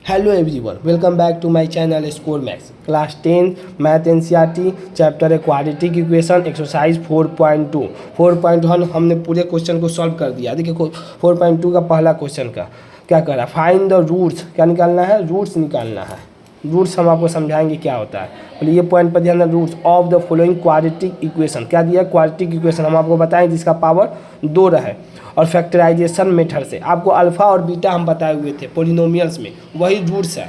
Hello everyone, welcome back to my channel Score Max. Class 10 math NCERT chapter है quadratic equation exercise 4.2 4.1 हमने पूरे question को solve कर दिया। देखिए 4.2 का पहला क्वेश्चन का क्या कर रहा है, फाइंड द रूट्स। क्या निकालना है? रूट्स निकालना है। रूट्स हम आपको समझाएंगे क्या होता है। बोलिए ये पॉइंट पर ध्यान दें, roots of the following quadratic equation. क्या दिया? क्वाड्रेटिक इक्वेशन हम आपको बताएं जिसका पावर 2 रहे और फैक्टराइजेशन मेथड से आपको अल्फा और बीटा हम बताए हुए थे पॉलिनोमियल्स में, वही रूट्स है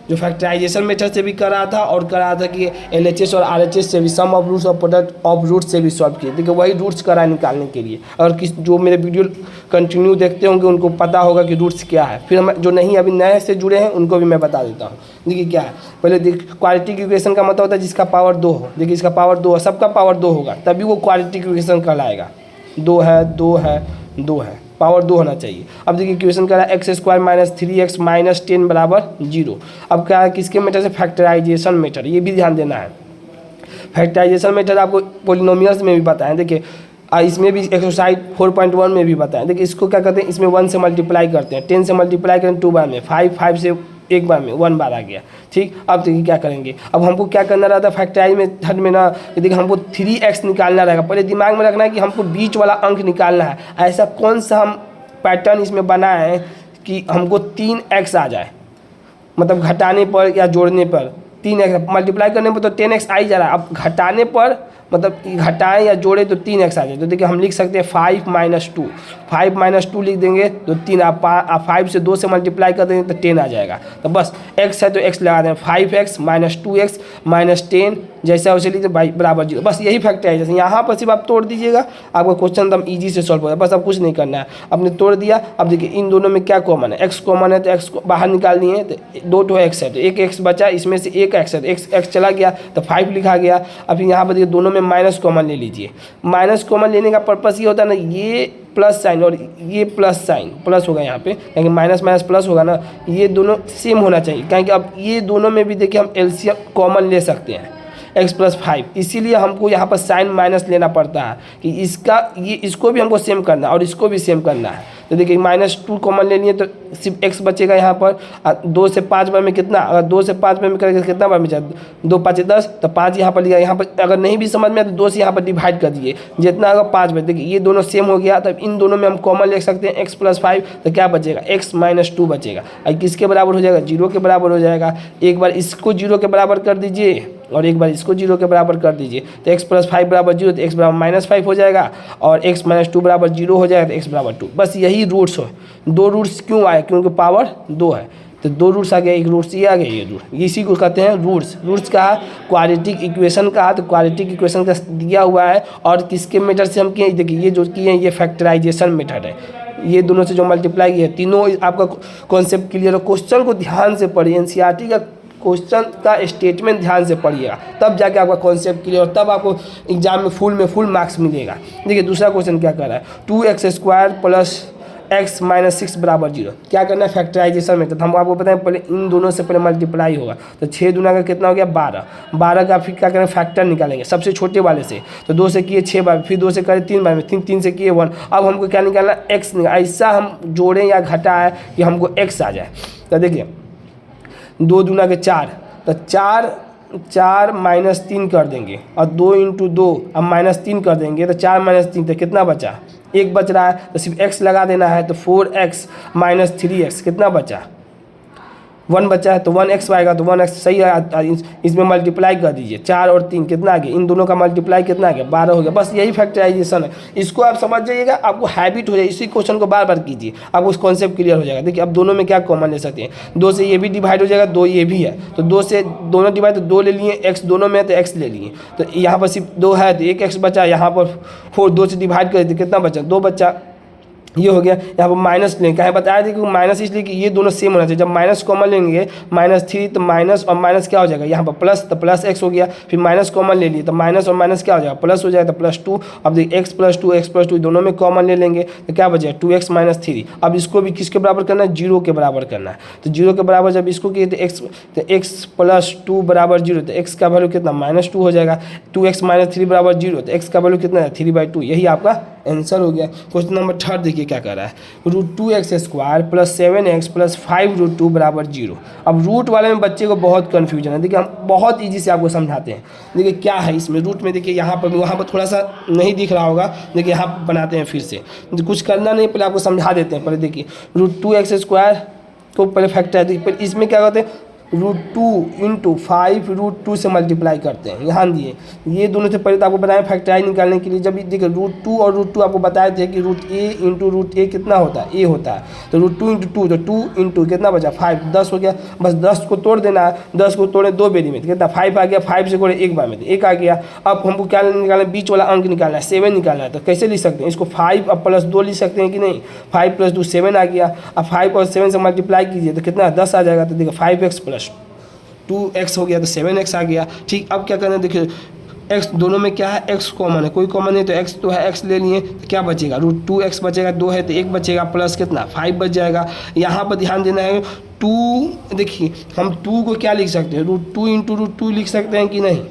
जो फैक्टराइजेशन मेथड से भी कर रहा था और कर रहा था कि एलएचएस और आरएचएस से भी, सम ऑफ रूट्स और प्रोडक्ट ऑफ रूट्स से भी सॉल्व किए। देखिए वही रूट्स करा है निकालने के लिए। अगर किस जो मेरे वीडियो कंटिन्यू देखते होंगे उनको पता होगा कि रूट्स क्या है। फिर हम जो नहीं अभी नए से जुड़े हैं उनको भी मैं बता देता हूँ। देखिए क्या है, पहले देखिए क्वाड्रेटिक इक्वेशन का मतलब होता है जिसका पावर 2 हो। देखिए इसका पावर 2 है, सबका पावर 2 होगा तभी वो क्वाड्रेटिक इक्वेशन कहलाएगा। 2 है, 2 है, 2 है, पावर 2 होना चाहिए। अब देखिए इक्वेशन क्या है, x² - 3x - 10 बराबर 0। अब क्या है, किसके मेथड से? Factorization method. ये भी ध्यान देना है, फैक्टराइजेशन मेथड आपको पॉलिनोमियल्स में भी बताएं। देखिए इसमें भी एक्सरसाइज 4.1 में भी बताएं। देखिए इसको क्या करते हैं, इसमें 1 से मल्टीप्लाई करते हैं, 10 से मल्टीप्लाई करें 2 बार में, 5 से एक बार में 1 बार आ गया। ठीक, अब देखिए क्या करेंगे। अब हमको क्या करना रहता है फैक्टराइज मेथड में ना, देखिए हमको 3x निकालना रहेगा। पहले दिमाग में रखना है कि हमको बीच वाला अंक निकालना है। ऐसा कौन सा हम पैटर्न इसमें बनाए हैं कि हमको 3x आ जाए, मतलब घटाने पर या जोड़ने पर 3x, मल्टीप्लाई करने पर तो 10x आ ही जा रहा है। अब घटाने पर मतलब घटाएं या जोड़े तो 3x आ जाए। तो देखिए हम लिख सकते हैं 5 - 2, 5 - 2 लिख देंगे तो 3। आप 5 से 2 से मल्टीप्लाई कर देंगे तो 10 आ जाएगा। तो बस x है तो x लगा दें, 5x - 2x - 10 जैसा वैसे लीजिए बराबर 0। बस यही फैक्टर है। जैसे यहाँ पर सिर्फ आप तोड़ दीजिएगा, आपका क्वेश्चन एकदम ईजी से सॉल्व हो जाएगा। बस अब कुछ नहीं करना है, आपने तोड़ दिया। अब देखिए इन दोनों में क्या कॉमन है, x कॉमन है तो x को बाहर निकालनी है। तो 2 तो x है तो एक x बचा, इसमें से एक x है तो x चला गया तो 5 लिखा गया। अब यहाँ पर देखिए दोनों में माइनस कॉमन ले लीजिए। माइनस कॉमन लेने का पर्पस ये होता है ना, ये प्लस साइन और ये प्लस साइन, प्लस होगा यहाँ पे, क्योंकि माइनस माइनस प्लस होगा ना, ये दोनों सेम होना चाहिए। क्योंकि अब ये दोनों में भी देखिए हम एलसीएम कॉमन ले सकते हैं, x + 5। इसीलिए हमको यहाँ पर साइन माइनस लेना पड़ता है कि इसको भी हमको सेम करना है और इसको भी सेम करना है। तो देखिए -2 कॉमन ले लिए तो सिर्फ x बचेगा यहाँ पर। 2 से 5 बार में कितना, अगर 2 से 5 बार में करेंगे तो कितना बार में जाए, 2 × 5 = 10, तो 5 यहाँ पर लिया। यहाँ पर अगर नहीं भी समझ में आए तो 2 से यहाँ पर डिवाइड कर दीजिए, जितना अगर 5 बार। देखिए ये दोनों सेम हो गया, तब इन दोनों में हम कॉमन ले सकते हैं x + 5। तो क्या बचेगा, x - 2 बचेगा। और किसके बराबर हो जाएगा, 0 के बराबर हो जाएगा। एक बार इसको 0 के बराबर कर दीजिए और एक बार इसको 0 के बराबर कर दीजिए। तो x + 5 = 0, तो x = -5 हो जाएगा और x - 2 = 0 हो जाएगा, तो x = 2। बस यही रूट्स हो। 2 रूट्स क्यों आए, क्योंकि पावर 2 है। तो 2 रूट्स आ गया, एक रूट्स ये आ गया, ये रूट, इसी को कहते हैं रूट्स। रूट्स का क्वाड्रेटिक इक्वेशन का, तो क्वाड्रेटिक इक्वेशन का दिया हुआ है और किसके मेथड से हम किए, देखिए ये जो किए हैं ये फैक्टराइजेशन मेथड है। ये दोनों से जो मल्टीप्लाई किए, तीनों आपका कॉन्सेप्ट क्लियर हो। क्वेश्चन को ध्यान से पढ़िए, एनसीईआरटी का क्वेश्चन का स्टेटमेंट ध्यान से पढ़िएगा, तब जाके आपका कॉन्सेप्ट क्लियर और तब आपको एग्जाम में फुल मार्क्स मिलेगा। देखिए दूसरा क्वेश्चन क्या कर रहा है, 2x² + x - 6 = 0। क्या करना है, फैक्टराइजेशन में। तो हम आपको बताएं पहले इन दोनों से पहले मल्टीप्लाई होगा। तो 6 दूना का कितना हो गया, 12। 12 का फिर क्या करें, फैक्टर निकालेंगे सबसे छोटे वाले से। तो 2 से किए 6 बार, फिर 2 से करें 3 बार में, 3 से किए 1। अब हमको क्या निकालना, x निकाल। ऐसा हम जोड़ें या घटाएं कि हमको x आ जाए। तो देखिए 2 दूना के 4, तो 4 -3 कर देंगे और 2 × 2 अब -3 कर देंगे। तो 4 - 3 तो कितना बचा, 1 बच रहा है। तो सिर्फ x लगा देना है। तो 4x - 3x कितना बचा, 1 बचा है। तो 1x आएगा, तो 1x सही है। इसमें मल्टीप्लाई कर दीजिए, 4 और 3 कितना आ गया, इन दोनों का मल्टीप्लाई कितना आ गया, 12 हो गया। बस यही फैक्टराइजेशन है। इसको आप समझ जाइएगा, आपको हैबिट हो जाए, इसी क्वेश्चन को बार बार कीजिए, आपको उस कॉन्सेप्ट क्लियर हो जाएगा। देखिए अब दोनों में क्या कॉमन ले सकते हैं, 2 से ये भी डिवाइड हो जाएगा, 2 ये भी है। तो 2 से दोनों डिवाइड, तो 2 ले लिए, x दोनों में है तो x ले लिए। तो यहाँ पर सिर्फ 2 है तो 1x बचा, यहाँ पर 4, 2 से डिवाइड कर देते कितना बचा, 2 बचा। ये हो गया। यहाँ पर माइनस लेंगे, क्या बताया था कि माइनस इसलिए कि ये दोनों सेम होना चाहिए। जब माइनस कॉमन लेंगे -3 तो माइनस और माइनस क्या हो जाएगा, यहाँ पर प्लस, तो प्लस x हो गया। फिर माइनस कॉमन ले लिए तो माइनस और माइनस क्या हो जाएगा, प्लस हो जाएगा, तो +2। अब देखिए x + 2 दोनों में कॉमन ले लेंगे तो क्या बचेगा, 2x - 3। अब इसको भी किसके बराबर करना है, 0 के बराबर करना है। तो 0 के बराबर जब इसको किए तो x + 2 = 0, तो x का वैल्यू कितना, -2 हो जाएगा। 2x - 3 = 0, तो x का वैल्यू कितना है, 3/2। यही आपका आंसर हो गया। क्वेश्चन नंबर 3 देखिए क्या कर रहा है, √2x² प्लस 7x प्लस 5√2 बराबर 0। अब रूट वाले में बच्चे को बहुत कन्फ्यूजन है। देखिए हम बहुत ईजी से आपको समझाते हैं। देखिए क्या है इसमें रूट में, देखिए यहाँ पर वहाँ पर थोड़ा सा नहीं दिख रहा होगा, देखिए यहाँ पर बनाते हैं फिर से, कुछ करना नहीं, पहले आपको समझा देते हैं। पहले देखिए √2x² को पहले फैक्टर है, देखिए इसमें क्या करते हैं, √2 × 5√2 से मल्टीप्लाई करते हैं। यहाँ दिए ये दोनों से पहले तो आपको बताया फैक्टराइज निकालने के लिए, जब देखिए √2 और √2 आपको बताए थे कि √a × √a कितना होता है, a होता है, तो √2 × 2 तो 2 × कितना बचा 5, 10 हो गया। बस 10 को तोड़ देना है, 10 को तोड़े 2 बेरी में तो कितना 5 आ गया, 5 से कोड़े 1 बार में तो 1 आ गया। अब हमको क्या निकालना है, बीच वाला अंक निकालना है, 7 निकालना है। तो कैसे लिख सकते हैं इसको, 5 अब प्लस 2 लिख सकते हैं कि नहीं, 5 + 2 7 आ गया। अब 5 और 7 से मल्टीप्लाई कीजिए तो कितना 10 आ जाएगा। तो देखिए 5x + 2x हो गया तो 7x आ गया। ठीक, अब क्या करना है, देखिए x दोनों में क्या है, x कॉमन है, कोई कॉमन नहीं तो x तो है, x ले लिए तो क्या बचेगा, √2x बचेगा, 2 है तो 1 बचेगा, प्लस कितना 5 बच जाएगा। यहाँ पर ध्यान देना है 2, देखिए हम 2 को क्या लिख सकते हैं, √2 × √2 लिख सकते हैं कि नहीं,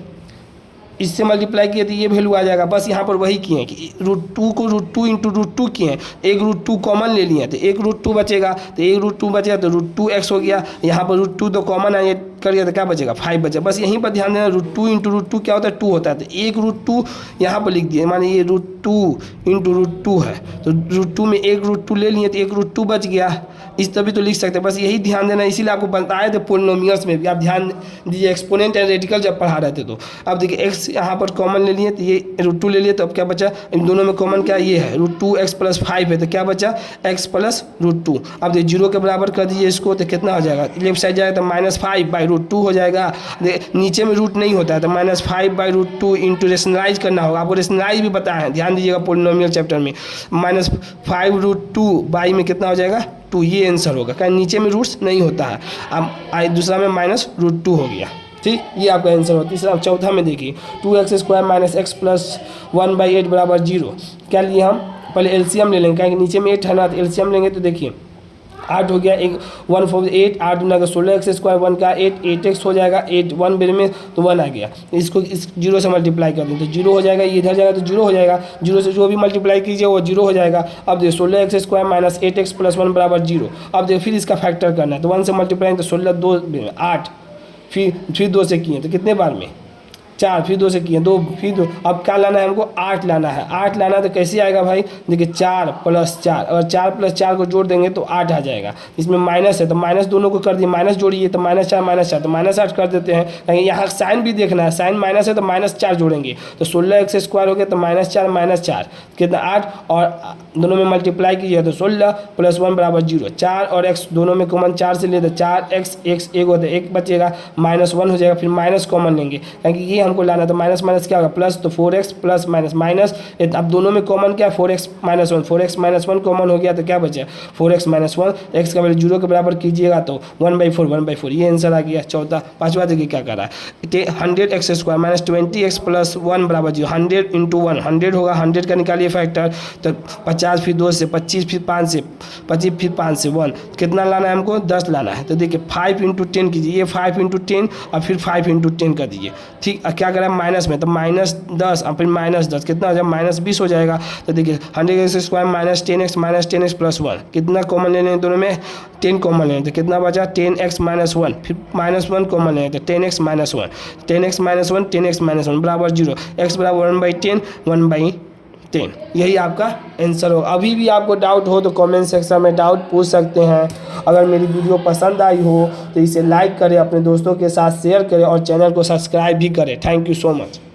इससे मल्टीप्लाई किए तो ये वैल्यू आ जाएगा। बस यहाँ पर वही किए हैं कि √2 को √2 × √2 किए हैं, एक √2 कॉमन ले लिए तो एक √2 बचेगा, तो एक √2 बचेगा तो √2x हो गया। यहाँ पर √2 तो कॉमन है, ये कर दिया तो क्या बचेगा 5 बचा। बस यहीं पर ध्यान देना, √2 × √2 क्या होता है 2 होता है, तो एक √2 यहाँ पर लिख दिए, माने ये √2 × √2 है, तो √2 में एक √2 ले लिए तो एक √2 बच गया। इस तभी तो लिख सकते हैं, बस यही ध्यान देना, इसीलिए आपको बताए थे पोलिनोमियल्स में भी आप ध्यान दीजिए, एक्सपोनेंट एंड रेडिकल जब पढ़ा रहे थे तो। अब देखिए x यहाँ पर कॉमन ले लिए तो ये √2 ले लिए, तो अब क्या बचा, इन दोनों में कॉमन क्या ये है, √2x + 5 है तो क्या बचा x + √2। अब देखिए 0 के बराबर कर दीजिए इसको तो कितना हो जाएगा, लेफ्ट साइड जाएगा तो -5/√2 हो जाएगा। नीचे में रूट नहीं होता है तो -5/√2 इंटू रेशनलाइज करना होगा, आपको रेशनलाइज भी बताया है, ध्यान दीजिएगा पोलिनोमियल चैप्टर में। -5√2 बाई में कितना हो जाएगा 2, ये आंसर होगा, कारण नीचे में रूट्स नहीं होता है। अब दूसरा में -√2 हो गया। ठीक, ये आपका आंसर होता है। तीसरा चौथा में देखिए 2x² - x + 1/8 बराबर 0। क्या लिए हम, पहले एलसीएम ले लेंगे, क्योंकि नीचे में 8 है ना, तो एलसीएम लेंगे तो देखिए 8 हो गया, 1 4 8, 8 दूना का 16x², 1 का 8, 8x हो जाएगा, 8 1 बेर में तो 1 आ गया। इसको इस 0 से मल्टीप्लाई कर दें तो 0 हो जाएगा, ये इधर जाएगा तो 0 हो जाएगा, 0 से जो भी मल्टीप्लाई कीजिए वो 0 हो जाएगा। अब देखिए 16x² - 8x + 1 बराबर 0। अब देखिए फिर इसका फैक्टर करना है तो 1 से मल्टीप्लाई तो 16 2 में 8, फिर 2 से किए तो कितने बार में 4, फिर 2 से किए 2, फिर 2। अब क्या लाना है हमको, 8 लाना है। 8 लाना है तो कैसे आएगा भाई, देखिए 4 + 4, अगर 4 + 4 को जोड़ देंगे तो 8 आ जाएगा। इसमें माइनस है तो माइनस दोनों को कर दिए, माइनस जोड़िए तो -4 -4 तो -8 कर देते हैं, कहीं यहाँ साइन भी देखना है, साइन माइनस है तो -4 जोड़ेंगे तो 16x² हो गया तो -4 -4 कितना 8, और दोनों में मल्टीप्लाई कीजिए तो 16 + 1 बराबर 0। 4 और x दोनों में कॉमन 4 से ले तो 4x, x 1 होता है 1 बचेगा, -1 हो जाएगा, फिर माइनस कॉमन लेंगे क्योंकि ये हमको लाना तो माइनस माइनस क्या होगा प्लस, तो 4x प्लस माइनस माइनस, अब दोनों में कॉमन क्या 4x - 1, 4x - 1 कॉमन हो गया तो क्या बचा 4x - 1, x का वैल्यू 0 के बराबर कीजिएगा तो 1/4 ये आंसर आ गया। चौथा पांचवा देखिए क्या कर रहा है, 100x² - 20x + 1 बराबर 0। 100 × 1 100 होगा, 100 का निकालिए फैक्टर तो 50 फिर 2 से 25 फिर 5 से 25 फिर 5 से 1, कितना लाना है हमको 10 लाना है। तो देखिए 5 × 10 कीजिए, ये 5 × 10 और फिर 5 × 10 कर दीजिए। ठीक, क्या करें माइनस में तो -10 और फिर -10 कितना हो जाएगा -20 हो जाएगा। तो देखिए 100x² - 10x - 10x + 1 कितना कॉमन लेने हैं दोनों में 10 कॉमन लेने तो कितना बचा 10x - 1, फिर -1 कॉमन लेने तो 10x - 1, 10x - 1 10x - 1 बराबर 0, x बराबर 1/10 1/10। यही आपका आंसर हो। अभी भी आपको डाउट हो तो कमेंट सेक्शन में डाउट पूछ सकते हैं। अगर मेरी वीडियो पसंद आई हो तो इसे लाइक करें, अपने दोस्तों के साथ शेयर करें और चैनल को सब्सक्राइब भी करें। Thank you so much.